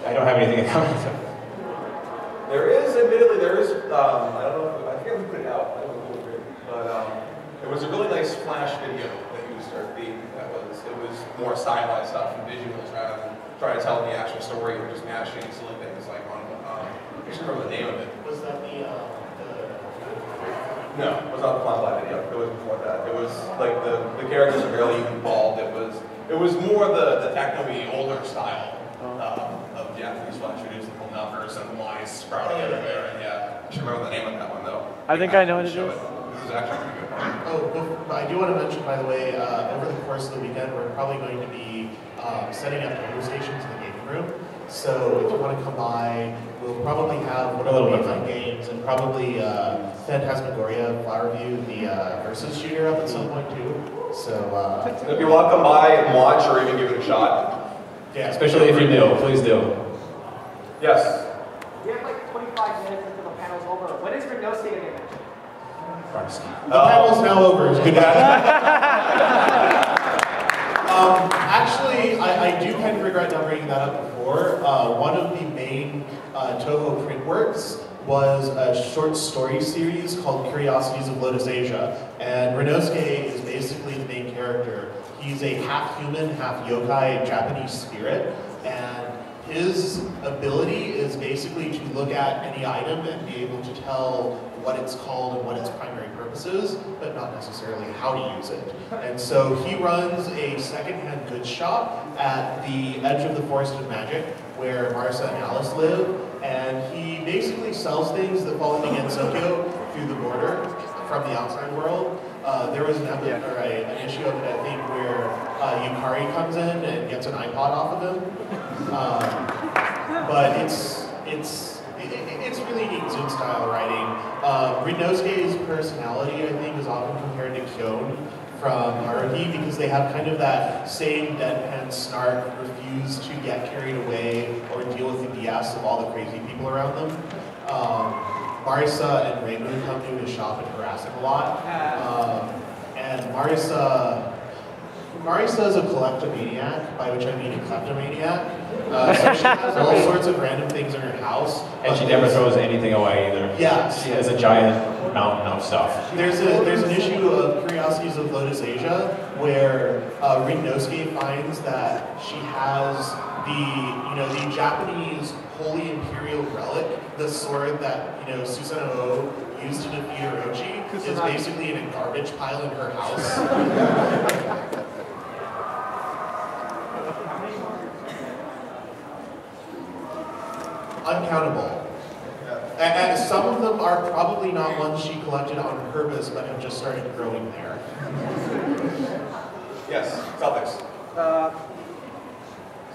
I don't have anything to comment on. There is, admittedly, I don't know, I think I put it out, but it was a really nice flash video that used our theme. It was more stylized stuff and visuals rather than trying to tell the actual story or just mashing silly things like on, I just remember the name of it. Was that the No, it was not the Fun Fly video. It was before that. It was like the characters are barely even bald. It was more the techno-y, older style of Japanese flash videos, the numbers and the lines sprouting everywhere. And yeah, I should remember the name of that one though. I think I know what it is. This is actually a pretty good one. Oh, I do want to mention, by the way, over the course of the weekend, we're probably going to be setting up Touhou stations in the gaming room. So if you want to come by, we'll probably have one of the mainline games and probably Phantasmagoria, Flower View, the versus shooter up at some point too. So if you want to come by and watch or even give it a shot. Yeah, Especially if you're new, please do. Yes. We have like 25 minutes until the panel's over. When is Renoske going to get mentioned? the panel's now over. It's good. Actually, I do kind of regret not bringing that up before. One of the main Touhou print works was a short story series called Curiosities of Lotus Asia. And Renoske is basically the main character. He's a half human, half yokai Japanese spirit. And his ability is basically to look at any item and be able to tell what it's called and what its primary purpose is, but not necessarily how to use it. And so he runs a secondhand goods shop at the edge of the Forest of Magic, where Marissa and Alice live, and he basically sells things that fall into Gensokyo through the border from the outside world. There was an issue of it, I think, where Yukari comes in and gets an iPod off of him. But it's really neat Zoom style writing. Rinosuke's personality, I think, is often compared to Kyon from Haruhi because they have kind of that same deadpan snark, refuse to get carried away or deal with the BS of all the crazy people around them. Marisa and Raymond come to his shop and harass him a lot. And Marisa is a kleptomaniac, by which I mean a kleptomaniac. So she has all sorts of random things in her house. And she never throws anything away either. Yeah. She has a giant mountain of stuff. There's an issue of Curiosities of Lotus Asia where Rinosuke finds that she has the Japanese Holy Imperial Relic, the sword that Susanoo used to defeat Orochi, is basically in a garbage pile in her house. Uncountable. And some of them are probably not ones she collected on purpose, but have just started growing there. Yes, Celtics.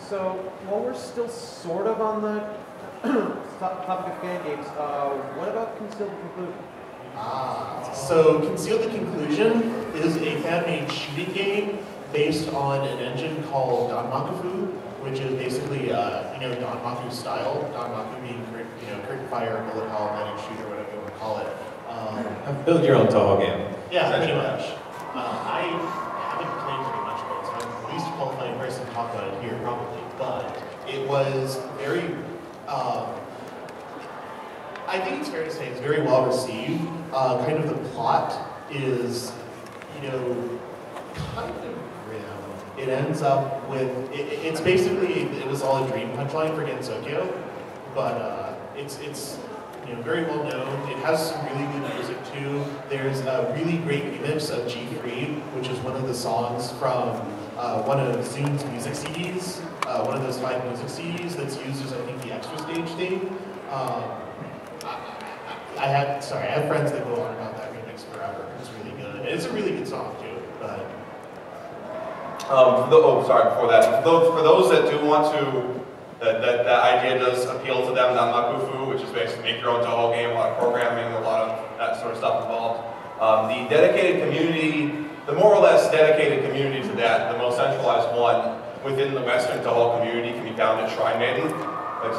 So, while we're still sort of on the topic of fan games, what about Conceal the Conclusion? So Conceal the Conclusion is a fan-made shooting game based on an engine called Danmakufu, which is basically, Danmaku style. Danmaku being, curtain fire, bullet hell, medic shooter, whatever you want to call it. Build your own Touhou game. Yeah, pretty much. I haven't played very much of it, so I'm the least qualified person to talk about it here, probably. But it was very, I think it's fair to say it's very well received. Kind of the plot is, kind of grim. It ends up with, it's basically, it was all a dream punchline for Gensokyo, but it's very well known. It has some really good music too. There's a really great remix of G3, which is one of the songs from one of Zoom's music CDs, one of those 5 music CDs that's used as, I think, the extra stage theme. I have friends that go on about that remix forever. It's really good. And it's a really good song too. But Before that, for those that do want to, that idea does appeal to them, Danmakufu, which is basically make your own Touhou game, a lot of programming, a lot of that sort of stuff involved. The dedicated community, the more or less dedicated community to that, the most centralized one within the Western Touhou community can be found at Shrine Maiden. It's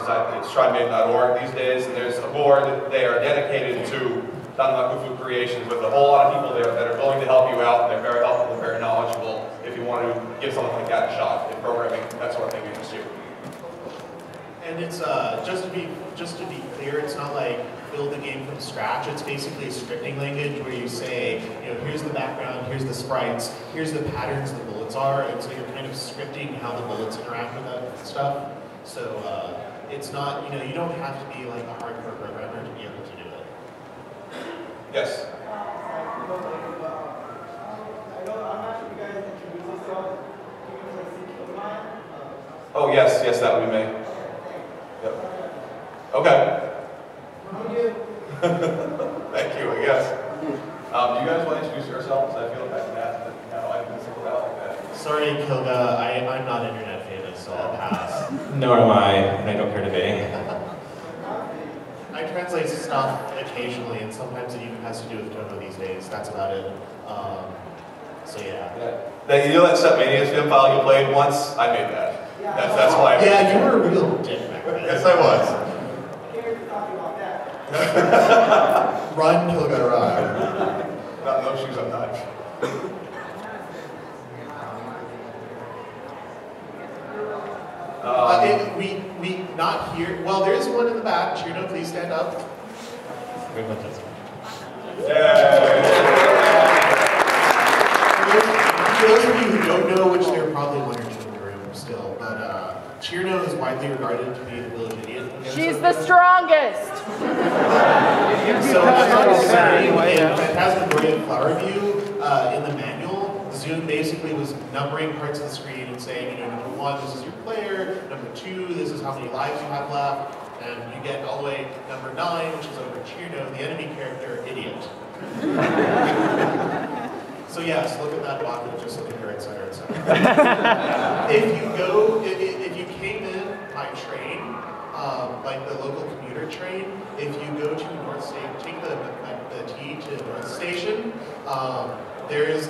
shrinemaiden.org these days, and there's a board. They are dedicated to Danmakufu creations with a whole lot of people there that are willing to help you out. They're very helpful, they're very knowledgeable if you want to give something like that a shot in programming, that sort of thing interests you. And it's just to be clear, it's not like build the game from scratch. It's basically a scripting language where you say, here's the background, here's the sprites, here's the patterns the bullets are, and so you're kind of scripting how the bullets interact with that stuff. So it's not, you don't have to be like a hardcore programmer to be able to do it. Yes. I'm not sure if you guys introduce yourself. Can you see Kilga? Oh, yes, that would be me. Yep. Okay. Thank you, I guess. Do you guys want to introduce yourselves? I feel like I can ask, but I can single out like that. Sorry, Kilga, I'm not internet famous, so I'll pass. Nor am I, and I don't care to be. I translate stuff occasionally, and sometimes it even has to do with Touhou these days. That's about it. So yeah. That Setmania film file you played once? I made that. That's why. Yeah, you were a real dick back then. Yes, I was. Run, Kilga, run. Not in those shoes, I'm not. We not here. Well, there's one in the back. Chirno, please stand up. Very much this. For those of you who don't know, which there are probably one or two in the room still, but Chirno is widely regarded to be the village idiot. She's the strongest! So Phantasmagoria Flower View, in the manual, Zoom basically was numbering parts of the screen and saying, number 1, this is your player, number 2, this is how many lives you have left, and you get all the way to number 9, which is over Chirno, the enemy character, idiot. So yes, look at that bucket, just look at her, etc., etc. If you came in by train, like the local commuter train, if you go to North Station, take the T to North Station, there is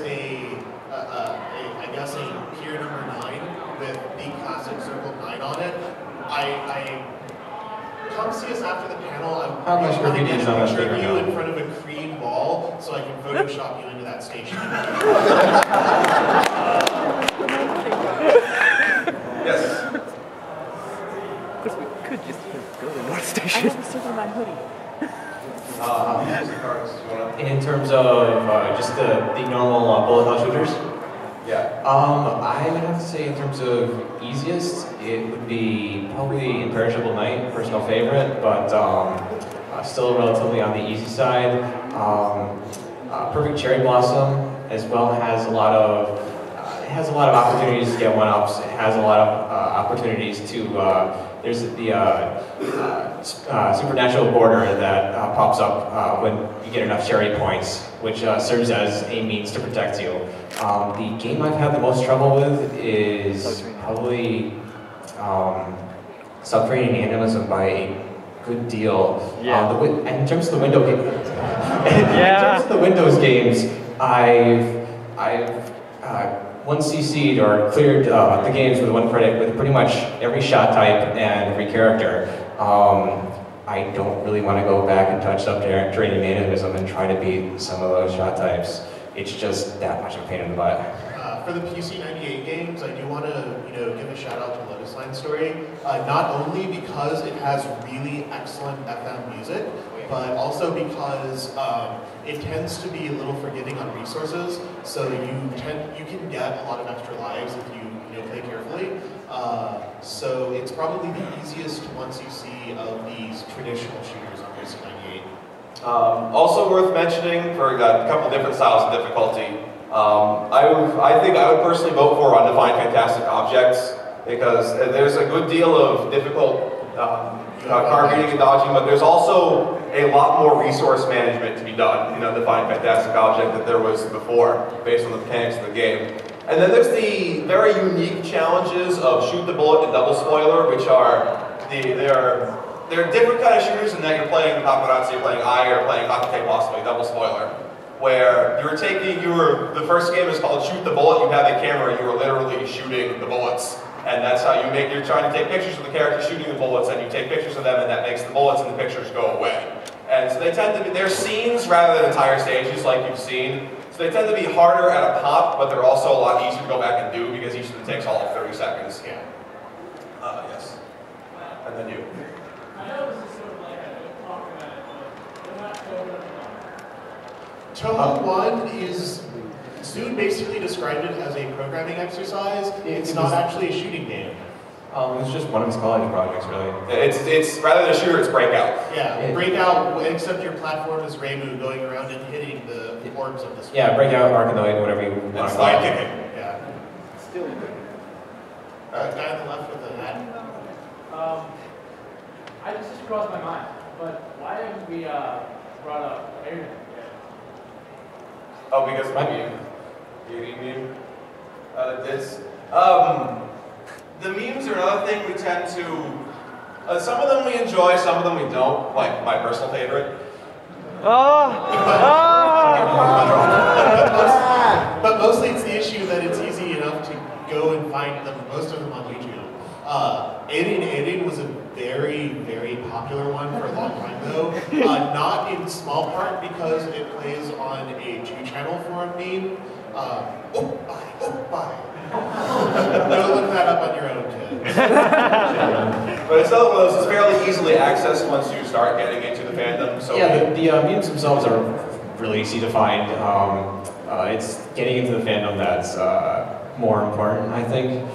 I guess a pier number 9 with the classic Circle 9 on it. Come see us after the panel. How much I'm graffiti is on that picture thing you right now? in front of a cream wall so I can Photoshop you into that station. Yes. Of course, we could just go to North I Station. have a Circle 9 hoodie. In terms of just the normal bullet hell shooters, Yeah. I would have to say in terms of easiest, it would be probably Imperishable Night, personal favorite, but still relatively on the easy side. Perfect Cherry Blossom as well has a lot of opportunities to get one-ups. It has a lot of opportunities to. There's the supernatural border that pops up when you get enough cherry points, which serves as a means to protect you. The game I've had the most trouble with is probably Subterranean Animalism by a good deal. Yeah. In terms of the window game, in terms of the Windows games, I've 1cc'd or cleared the games with 1 credit with pretty much every shot type and every character. I don't really want to go back and touch Subterranean Animalism and try to beat some of those shot types. It's just that much of a pain in the butt. For the PC98 games, I do want to, give a shout out to Lotus Line Story. Not only because it has really excellent FM music, but also because it tends to be a little forgiving on resources. So you can get a lot of extra lives if you play carefully. So it's probably the easiest 1cc of these traditional shooters on PC98. Also worth mentioning for a couple different styles of difficulty. I think I would personally vote for Undefined Fantastic Objects because there's a good deal of difficult card reading and dodging, but there's also a lot more resource management to be done in Undefined Fantastic Object than there was before, based on the mechanics of the game. And then there's the very unique challenges of Shoot the Bullet and Double Spoiler, which are they're different kind of shooters in that you're playing paparazzi, you're playing Eye, or playing Hakake possibly Double Spoiler, where the first game is called Shoot the Bullet. You have a camera, you are literally shooting the bullets, and that's how you're trying to take pictures of the character shooting the bullets, and you take pictures of them, and that makes the bullets and the pictures go away. And so they tend to be, they're scenes rather than entire stages like you've seen. So they tend to be harder at a pop, but they're also a lot easier to go back and do because each of them takes all of 30 seconds. Yeah. Yes. and then you. I know this is sort of like I don't talk about it, but we're not talking about it. Touhou 1 is, Zoom basically described it as a programming exercise. It's not actually a shooting game. It's just one of his college projects, really. It's rather than a shooter, it's Breakout. Yeah, Breakout, except your platform is Reimu going around and hitting the orbs of the screen. Yeah, Breakout, Arkanoid, whatever you want to It's call slide it. kicking. Yeah. Still Guy on the left with the hat. This just crossed my mind, but why haven't we brought up Aiden yet? Oh, because of my beauty meme. The memes are another thing we tend to. Some of them we enjoy, some of them we don't. Like my personal favorite. But mostly it's the issue that it's easy enough to go and find them, most of them on YouTube. Aiden was a very, very popular one for a long time though. Not in small part because it plays on a 2-channel forum meme. Bye. Go look that up on your own, kids. But it's another one of those, it's fairly easily accessed once you start getting into the fandom. So Yeah, the memes themselves are really easy to find. It's getting into the fandom that's more important, I think.